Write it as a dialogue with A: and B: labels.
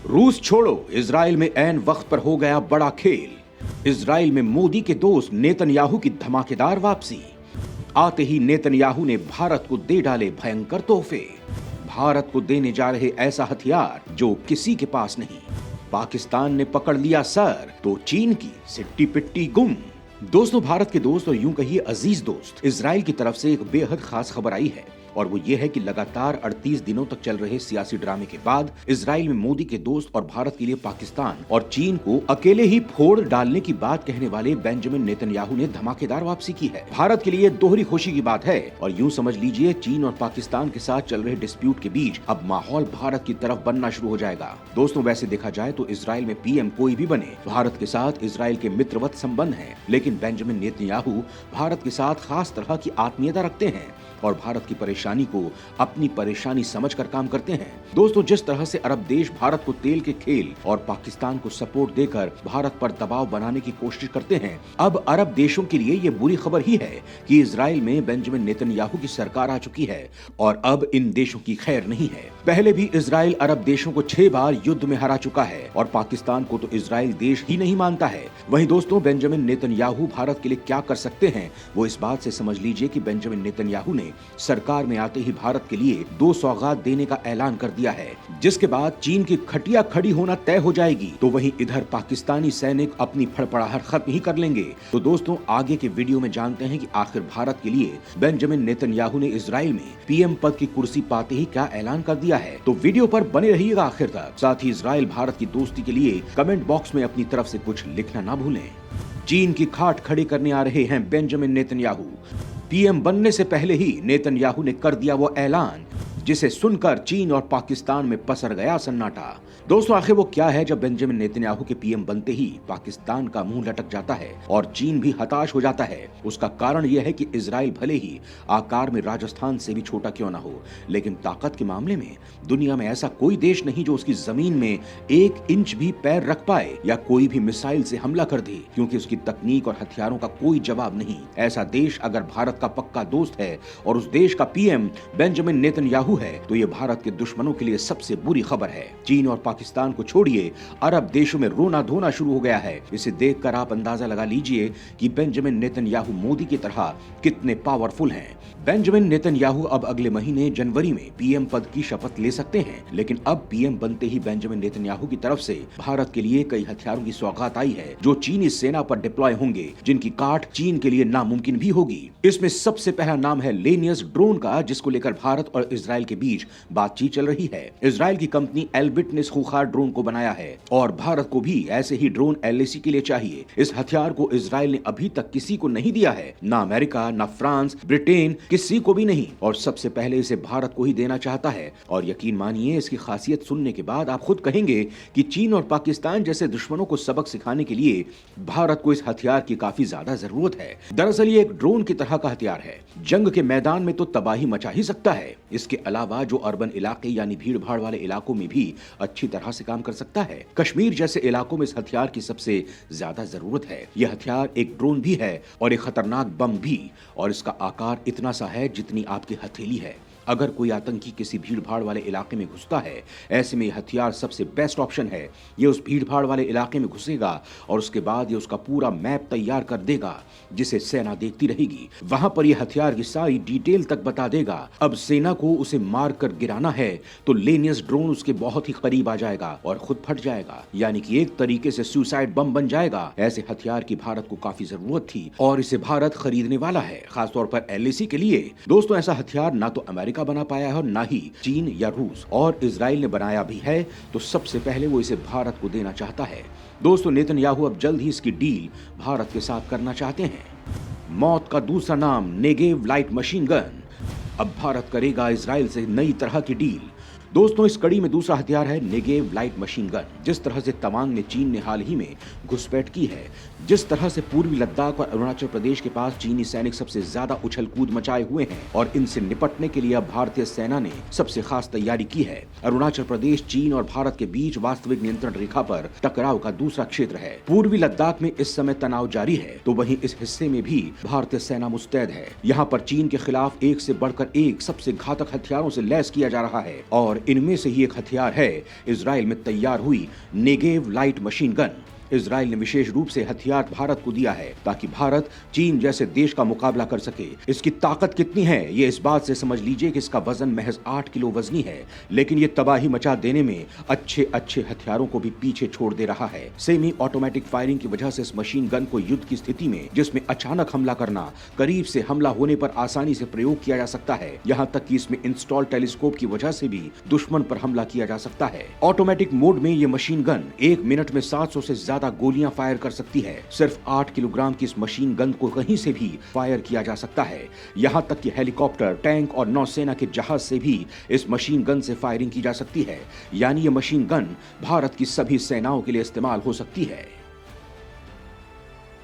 A: रूस छोड़ो, इजराइल में ऐन वक्त पर हो गया बड़ा खेल। इजराइल में मोदी के दोस्त नेतन्याहू की धमाकेदार वापसी। आते ही नेतन्याहू ने भारत को दे डाले भयंकर तोहफे। भारत को देने जा रहे ऐसा हथियार जो किसी के पास नहीं। पाकिस्तान ने पकड़ लिया सर तो चीन की सिट्टी पिट्टी गुम। दोस्तों, भारत के दोस्त और यूं कहिए अजीज दोस्त, इजराइल की तरफ से एक बेहद खास खबर आई है और वो ये है कि लगातार 38 दिनों तक चल रहे सियासी ड्रामे के बाद इजराइल में मोदी के दोस्त और भारत के लिए पाकिस्तान और चीन को अकेले ही फोड़ डालने की बात कहने वाले बेंजामिन नेतन्याहू ने धमाकेदार वापसी की है। भारत के लिए दोहरी खुशी की बात है और यूं समझ लीजिए चीन और पाकिस्तान के साथ चल रहे डिस्प्यूट के बीच अब माहौल भारत की तरफ बनना शुरू हो जाएगा। दोस्तों, वैसे देखा जाए तो इजराइल में पीएम कोई भी बने, भारत के साथ इजराइल के मित्रवत संबंध है, लेकिन बेंजामिन नेतन्याहू भारत के साथ खास तरह की आत्मीयता रखते हैं और भारत की परेशानी को अपनी परेशानी समझकर काम करते हैं। दोस्तों, जिस तरह से अरब देश भारत को तेल के खेल और पाकिस्तान को सपोर्ट देकर भारत पर दबाव बनाने की कोशिश करते हैं, अब अरब देशों के लिए ये बुरी खबर ही है कि इजराइल में बेंजामिन नेतन्याहू की सरकार आ चुकी है और अब इन देशों की खैर नहीं है। पहले भी इजराइल अरब देशों को 6 बार युद्ध में हरा चुका है और पाकिस्तान को तो इजराइल देश ही नहीं मानता है। वहीं दोस्तों, बेंजामिन नेतन्याहू भारत के लिए क्या कर सकते हैं वो इस बात से समझ लीजिए कि बेंजामिन नेतन्याहू ने सरकार में आते ही भारत के लिए 2 सौगात देने का ऐलान कर दिया है, जिसके बाद चीन की खटिया खड़ी होना तय हो जाएगी, तो वहीं इधर पाकिस्तानी सैनिक अपनी फड़फड़ाहट खत्म ही कर लेंगे। तो दोस्तों, आगे के वीडियो में जानते हैं कि आखिर भारत के लिए बेंजामिन नेतन्याहू ने इजराइल में पीएम पद की कुर्सी पाते ही क्या ऐलान कर दिया है। तो वीडियो पर बने रहिएगा आखिर तक। साथ ही इजराइल भारत की दोस्ती के लिए कमेंट बॉक्स में अपनी तरफ से कुछ लिखना ना भूलें। चीन की खाट खड़ी करने आ रहे हैं बेंजामिन नेतन्याहू। पीएम बनने से पहले ही नेतन्याहू ने कर दिया वो ऐलान जिसे सुनकर चीन और पाकिस्तान में पसर गया सन्नाटा। दोस्तों, आखिर वो क्या है जब बेंजामिन नेतन्याहू के पीएम बनते ही पाकिस्तान का मुंह लटक जाता है और चीन भी हताश हो जाता है? उसका कारण यह है कि इजराइल भले ही आकार में राजस्थान से भी छोटा क्यों ना हो, लेकिन ताकत के मामले में दुनिया में ऐसा कोई देश नहीं जो उसकी जमीन में 1 इंच भी पैर रख पाए या कोई भी मिसाइल से हमला कर दे, क्योंकि उसकी तकनीक और हथियारों का कोई जवाब नहीं। ऐसा देश अगर भारत का पक्का दोस्त है और उस देश का पीएम बेंजामिन नेतन्याहू है, तो ये भारत के दुश्मनों के लिए सबसे बुरी खबर है। चीन और पाकिस्तान को छोड़िए, अरब देशों में रोना धोना शुरू हो गया है। इसे देखकर आप अंदाजा लगा लीजिए कि बेंजामिन नेतन्याहू मोदी की तरह कितने पावरफुल हैं। बेंजामिन नेतन्याहू अब अगले महीने जनवरी में पीएम पद की शपथ ले सकते हैं, लेकिन अब पीएम बनते ही बेंजामिन नेतन्याहू की तरफ से भारत के लिए कई हथियारों की सौगात आई है जो चीनी सेना पर डिप्लॉय होंगे, जिनकी काट चीन के लिए नामुमकिन भी होगी। इसमें सबसे पहला नाम है लेनियस ड्रोन का, जिसको लेकर भारत और इजराइल के बीच बातचीत चल रही है। इजराइल की कंपनी एल्बिट ने इस खूंखार ड्रोन को बनाया है और भारत को भी ऐसे ही ड्रोन एलएसी के लिए चाहिए। इस हथियार को इजराइल ने अभी तक किसी को नहीं दिया है, ना अमेरिका, ना फ्रांस, ब्रिटेन, किसी को भी नहीं, और सबसे पहले इसे भारत को ही देना चाहता है। और यकीन मानिए, इसकी खासियत सुनने के बाद आप खुद कहेंगे कि चीन और पाकिस्तान जैसे दुश्मनों को सबक सिखाने के लिए भारत को इस हथियार की काफी ज्यादा जरूरत है। दरअसल ये एक ड्रोन की तरह का हथियार है, जंग के मैदान में तो तबाही मचा ही सकता है। इसके अलावा जो अर्बन इलाके यानी भीड़ भाड़ वाले इलाकों में भी अच्छी तरह से काम कर सकता है। कश्मीर जैसे इलाकों में इस हथियार की सबसे ज्यादा जरूरत है। यह हथियार एक ड्रोन भी है और एक खतरनाक बम भी, और इसका आकार इतना सा है जितनी आपकी हथेली है। अगर कोई आतंकी किसी भीड़ भाड़ वाले इलाके में घुसता है, ऐसे में यह हथियार सबसे बेस्ट ऑप्शन है। ये उस भीड़ भाड़ वाले इलाके में घुसेगा और उसके बाद ये उसका पूरा मैप तैयार कर देगा, जिसे सेना देखती रहेगी। वहां पर यह हथियार की सारी डिटेल तक बता देगा। अब सेना को उसे मार कर गिराना है तो लेनियस ड्रोन उसके बहुत ही करीब आ जाएगा और खुद फट जाएगा, यानी कि एक तरीके से सुसाइड बम बन जाएगा। ऐसे हथियार की भारत को काफी जरूरत थी और इसे भारत खरीदने वाला है, खासतौर पर एलएसी के लिए। दोस्तों, ऐसा हथियार ना तो अमेरिका बना पाया है और ना ही चीन या रूस, और इजराइल ने बनाया भी है तो सबसे पहले वो इसे भारत को देना चाहता है। दोस्तों, नेतन्याहू अब जल्द ही इसकी डील भारत के साथ करना चाहते हैं। मौत का दूसरा नाम नेगेव लाइट मशीन गन। अब भारत करेगा इजराइल से नई तरह की डील। दोस्तों, इस कड़ी में दूसरा हथियार है नेगेव लाइट मशीन गन। जिस तरह से तवांग में चीन ने हाल ही में घुसपैठ की है, जिस तरह से पूर्वी लद्दाख और अरुणाचल प्रदेश के पास चीनी सैनिक सबसे ज्यादा उछल कूद मचाए हुए हैं और इनसे निपटने के लिए अब भारतीय सेना ने सबसे खास तैयारी की है। अरुणाचल प्रदेश चीन और भारत के बीच वास्तविक नियंत्रण रेखा पर टकराव का दूसरा क्षेत्र है। पूर्वी लद्दाख में इस समय तनाव जारी है, तो वहीं इस हिस्से में भी भारतीय सेना मुस्तैद है। यहाँ पर चीन के खिलाफ एक से बढ़कर एक सबसे घातक हथियारों से लैस किया जा रहा है और और इनमें से ही एक हथियार है इजराइल में तैयार हुई Negev light machine gun. Israel ने विशेष रूप से हथियार भारत को दिया है ताकि भारत चीन जैसे देश का मुकाबला कर सके। इसकी ताकत कितनी है ये इस बात से समझ लीजिए कि इसका वजन महज 8 किलो वजनी है, लेकिन ये तबाही मचा देने में अच्छे अच्छे हथियारों को भी पीछे छोड़ दे रहा है। सेमी ऑटोमेटिक फायरिंग की वजह से इस मशीन गन को युद्ध की स्थिति में, जिसमें अचानक हमला करना, करीब से हमला होने पर आसानी से प्रयोग किया जा सकता है। यहाँ तक कि इसमें इंस्टॉल टेलीस्कोप की वजह से भी दुश्मन पर हमला किया जा सकता है। ऑटोमेटिक मोड में ये मशीन गन 1 मिनट में 700 से ज्यादा गोलियां फायर कर सकती है। सिर्फ 8 किलोग्राम की इस मशीन गन को कहीं से भी फायर किया जा सकता है। यहाँ तक कि हेलीकॉप्टर, टैंक और नौसेना के जहाज से भी इस मशीन गन से फायरिंग की जा सकती है। यानी ये मशीन गन भारत की सभी सेनाओं के लिए इस्तेमाल हो सकती है।